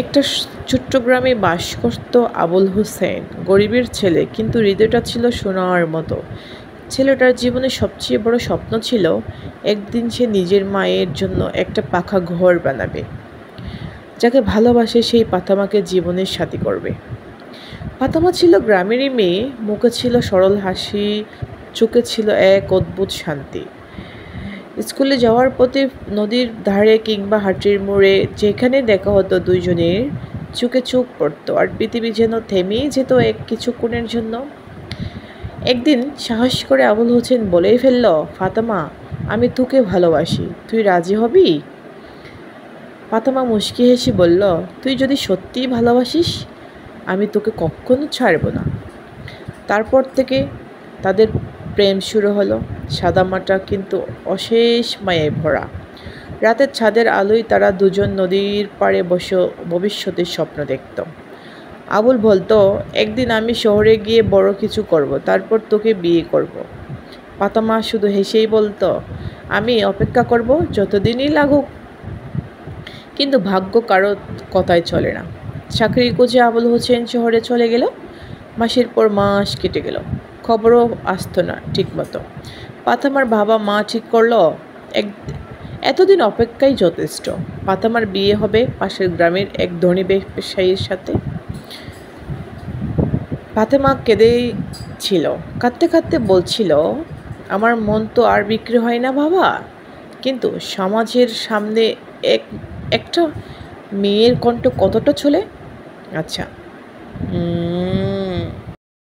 একটা ছোট্ট গ্রামে বাস করত আবুল হোসেন। গরিবের ছেলে, কিন্তু হৃদয়টা ছিল সোনার মতো। ছেলেটার জীবনে সবচেয়ে বড় স্বপ্ন ছিল একদিন সে নিজের মায়ের জন্য একটা পাখা ঘর বানাবে। যাকে ভালোবাসে সেই পাতামাকে জীবনের সাথী করবে। পাতামা ছিল গ্রামেরই মেয়ে, মুখে ছিল সরল হাসি, চোখে ছিল এক অদ্ভুত শান্তি। স্কুলে যাওয়ার পথে নদীর ধারে কিংবা হাটের মোড়ে যেখানে দেখা হতো দুইজনের চোখে চোখ পড়তো, আর পৃথিবী যেন থেমেই যেত এক কিছুক্ষণের জন্য। একদিন সাহস করে আবুল হোসেন বলেই ফেলল, ফাতেমা, আমি তোকে ভালোবাসি, তুই রাজি হবি? ফাতেমা মুচকি হেসে বলল, তুই যদি সত্যিই ভালোবাসিস আমি তোকে কখনো ছাড়ব না। তারপর থেকে তাদের প্রেম শুরু হলো, সাদামাটা কিন্তু অশেষ মায়ায় ভরা। রাতের ছাদের আলোয় তারা দুজন নদীর পাড়ে বসে ভবিষ্যতের স্বপ্ন দেখত। আবুল বলতো, একদিন আমি শহরে গিয়ে বড় কিছু করব, তারপর তোকে বিয়ে করব। ফাতেমা শুধু হেসেই বলতো, আমি অপেক্ষা করব যতদিনই লাগুক। কিন্তু ভাগ্য কারো কথায় চলে না। চাকরির খোঁজে আবুল হোসেন শহরে চলে গেল। মাসের পর মাস কেটে গেল, খবরও আসতো না ঠিকমতো। ফাতেমার বাবা মা ঠিক করলো এক এতদিন অপেক্ষাই যথেষ্ট। ফাতেমার বিয়ে হবে পাশের গ্রামের এক ধনী ব্যবসায়ীর সাথে। ফাতেমা কেঁদেছিল, কাঁদতে কাঁদতে বলছিল, আমার মন তো আর বিক্রি হয় না বাবা, কিন্তু সমাজের সামনে একটা মেয়ের কণ্ঠ কতটা চলে। আচ্ছা,